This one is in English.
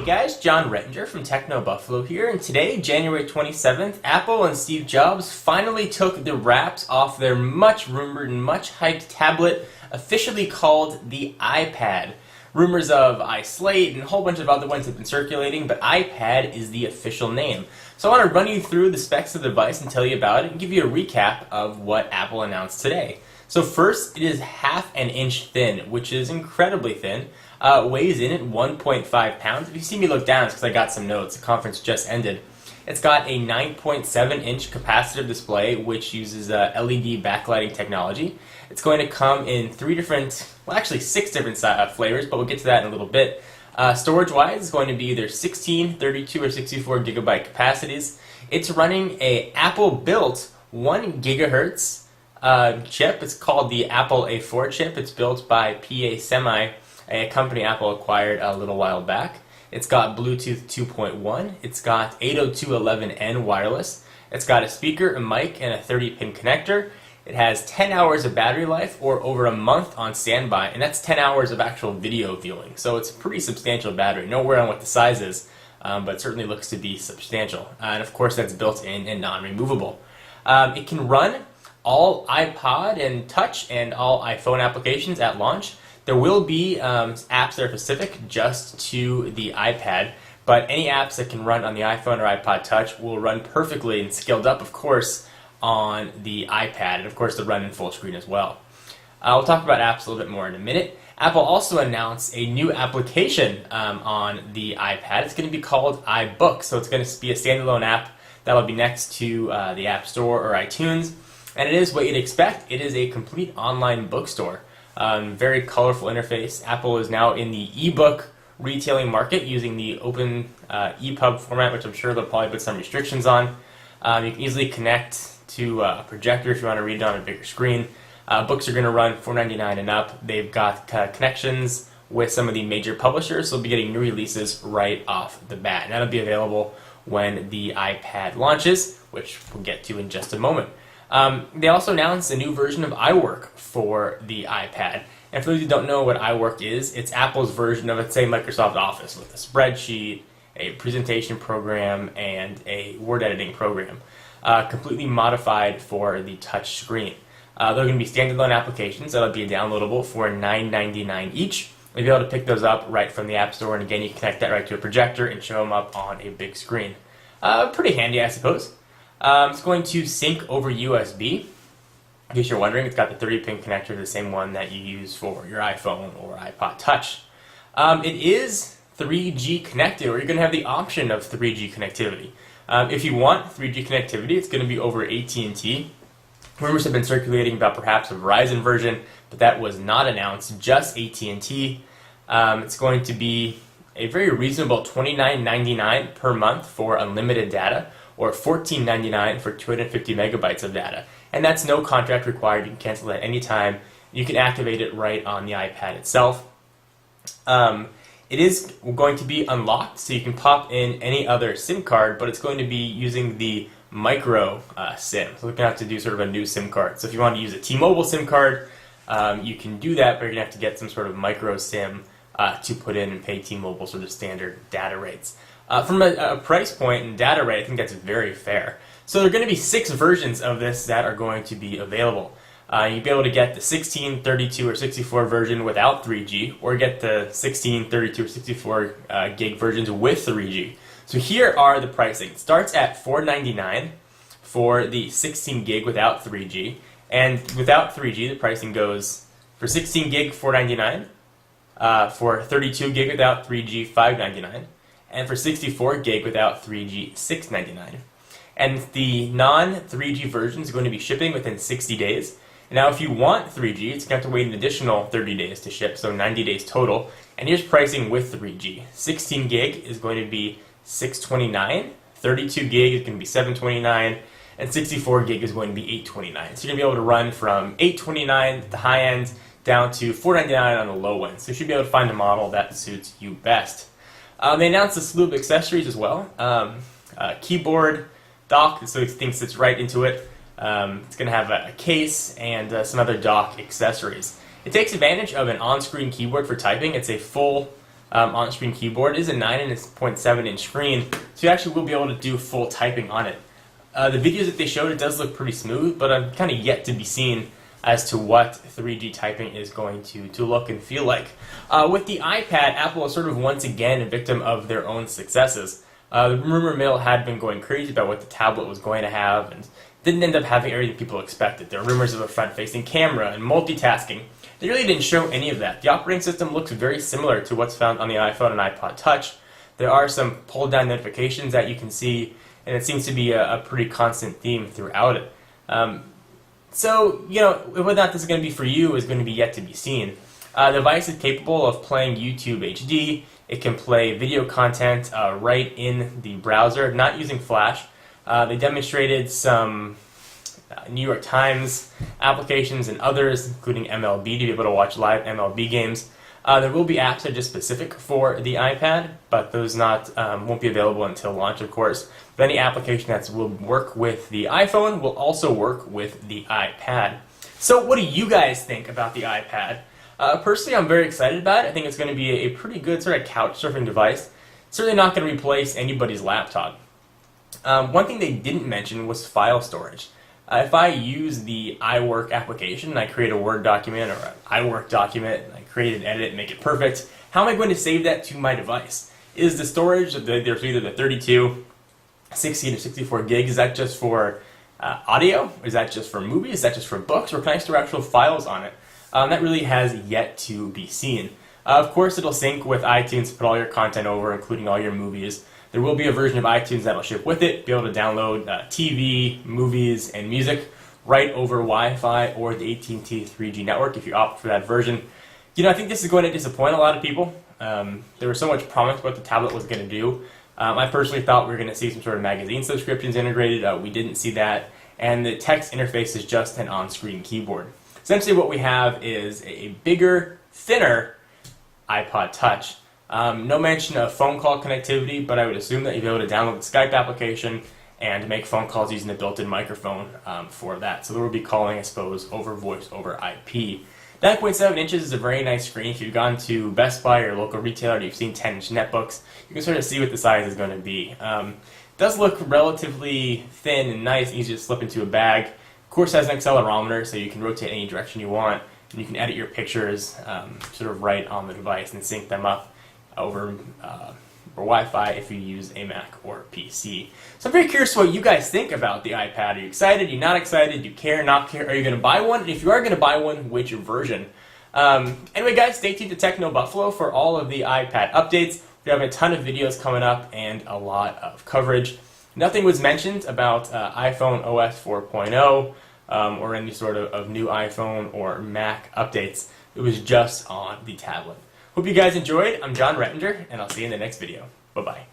Hey guys, John Rettinger from Techno Buffalo here, and today, January 27th, Apple and Steve Jobs finally took the wraps off their much rumored and much hyped tablet, officially called the iPad. Rumors of iSlate and a whole bunch of other ones have been circulating, but iPad is the official name. So I want to run you through the specs of the device and tell you about it and give you a recap of what Apple announced today. So first, it is half an inch thin, which is incredibly thin. Weighs in at 1.5 pounds. If you see me look down, it's because I got some notes. The conference just ended. It's got a 9.7-inch capacitive display, which uses LED backlighting technology. It's going to come in six different flavors, but we'll get to that in a little bit. Storage-wise, it's going to be either 16, 32, or 64 gigabyte capacities. It's running a Apple-built 1 gigahertz chip. It's called the iPad1105 chip. It's built by PA Semi, a company Apple acquired a little while back. It's got Bluetooth 2.1. It's got 802.11n wireless. It's got a speaker, a mic, and a 30-pin connector. It has 10 hours of battery life, or over a month on standby, and that's 10 hours of actual video viewing. So it's a pretty substantial battery. Nowhere on what the size is, but it certainly looks to be substantial. And of course, that's built in and non-removable. It can run all iPod and Touch and all iPhone applications at launch. There will be apps that are specific just to the iPad, but any apps that can run on the iPhone or iPod Touch will run perfectly and scaled up, of course, on the iPad, and of course they'll run in full screen as well. We'll talk about apps a little bit more in a minute. Apple also announced a new application on the iPad. It's going to be called iBook, so it's going to be a standalone app that'll be next to the App Store or iTunes, and it is what you'd expect. It is a complete online bookstore. Very colorful interface. Apple is now in the ebook retailing market using the open EPUB format, which I'm sure they'll probably put some restrictions on. You can easily connect to a projector if you want to read it on a bigger screen. Books are going to run $4.99 and up. They've got connections with some of the major publishers, so they'll be getting new releases right off the bat. And that'll be available when the iPad launches, which we'll get to in just a moment. They also announced a new version of iWork for the iPad. And for those who don't know what iWork is, it's Apple's version of, let's say, Microsoft Office with a spreadsheet, a presentation program, and a word editing program. Completely modified for the touch screen. They're going to be standalone applications that'll be downloadable for $9.99 each. You'll be able to pick those up right from the App Store, and again, you can connect that right to a projector and show them up on a big screen. Pretty handy, I suppose. It's going to sync over USB. In case you're wondering, it's got the 30-pin connector, the same one that you use for your iPhone or iPod Touch. It is 3G connected, or you're going to have the option of 3G connectivity. If you want 3G connectivity, it's going to be over AT&T. Rumors have been circulating about perhaps a Verizon version, but that was not announced, just AT&T. It's going to be a very reasonable $29.99 per month for unlimited data, or $14.99 for 250 megabytes of data. And that's no contract required. You can cancel at any time. You can activate it right on the iPad itself. It is going to be unlocked, so you can pop in any other SIM card, but it's going to be using the micro SIM. So you're going to have to do sort of a new SIM card. So if you want to use a T-Mobile SIM card, you can do that, but you're going to have to get some sort of micro SIM to put in and pay T-Mobile sort of standard data rates. From a price point and data rate, I think that's very fair. So there are going to be 6 versions of this that are going to be available. You'll be able to get the 16, 32, or 64 version without 3G, or get the 16, 32, or 64 gig versions with 3G. So here are the pricing. It starts at $4.99 for the 16 gig without 3G, and without 3G, the pricing goes for 16 gig $4.99, for 32 gig without 3G $5.99, and for 64 gig without 3G $6.99. And the non-3G version is going to be shipping within 60 days. Now, if you want 3G, it's going to have to wait an additional 30 days to ship, so 90 days total. And here's pricing with 3G. 16 gig is going to be $629, 32 gig is going to be $729, and 64 gig is going to be $829. So you're going to be able to run from $829 at the high end down to $499 on the low end. So you should be able to find a model that suits you best. They announced a slew of accessories as well. Keyboard, dock, so things sits right into it. It's going to have a case and some other dock accessories. It takes advantage of an on-screen keyboard for typing. It's a full on-screen keyboard. It is a 9.7-inch screen, so you actually will be able to do full typing on it. The videos that they showed, it does look pretty smooth, but I'm kind of yet to be seen as to what 3G typing is going to look and feel like. With the iPad, Apple is sort of once again a victim of their own successes. The rumor mill had been going crazy about what the tablet was going to have, and didn't end up having everything people expected. There were rumors of a front-facing camera and multitasking. They really didn't show any of that. The operating system looks very similar to what's found on the iPhone and iPod Touch. There are some pull-down notifications that you can see, and it seems to be a pretty constant theme throughout it. So, whether or not this is going to be for you is going to be yet to be seen. The device is capable of playing YouTube HD. It can play video content right in the browser, not using Flash. They demonstrated some New York Times applications and others, including MLB, to be able to watch live MLB games. There will be apps that are just specific for the iPad, but those won't be available until launch, of course. But any application that will work with the iPhone will also work with the iPad. So what do you guys think about the iPad? Personally, I'm very excited about it. I think it's going to be a pretty good sort of couch surfing device. Certainly not going to replace anybody's laptop. One thing they didn't mention was file storage. If I use the iWork application and I create a Word document or an iWork document, and I create and edit it and make it perfect, how am I going to save that to my device? Is the storage, there's either the 32, 60, or 64 gigs, is that just for audio? Is that just for movies? Is that just for books? Or can I store actual files on it? That really has yet to be seen. Of course, it'll sync with iTunes, put all your content over, including all your movies. There will be a version of iTunes that'll ship with it, be able to download TV, movies, and music right over Wi-Fi or the AT&T 3G network if you opt for that version. I think this is going to disappoint a lot of people. There was so much promise what the tablet was going to do. I personally thought we were going to see some sort of magazine subscriptions integrated. We didn't see that. And the text interface is just an on-screen keyboard. Essentially what we have is a bigger, thinner iPod Touch. No mention of phone call connectivity, but I would assume that you'll be able to download the Skype application and make phone calls using the built-in microphone for that. So there will be calling, I suppose, over voice over IP. 9.7 inches is a very nice screen. If you've gone to Best Buy or local retailer and you've seen 10-inch netbooks, you can sort of see what the size is going to be. It does look relatively thin and nice, easy to slip into a bag. Of course, it has an accelerometer, so you can rotate any direction you want, and you can edit your pictures sort of right on the device and sync them up over Wi-Fi if you use a Mac or PC. So I'm very curious what you guys think about the iPad. Are you excited? Are you not excited? Do you care? Not care? Are you going to buy one? And if you are going to buy one, which version? Anyway, guys, stay tuned to Techno Buffalo for all of the iPad updates. We have a ton of videos coming up and a lot of coverage. Nothing was mentioned about iPhone OS 4.0 or any sort of new iPhone or Mac updates. It was just on the tablet. Hope you guys enjoyed. I'm John Rettinger, and I'll see you in the next video. Bye-bye.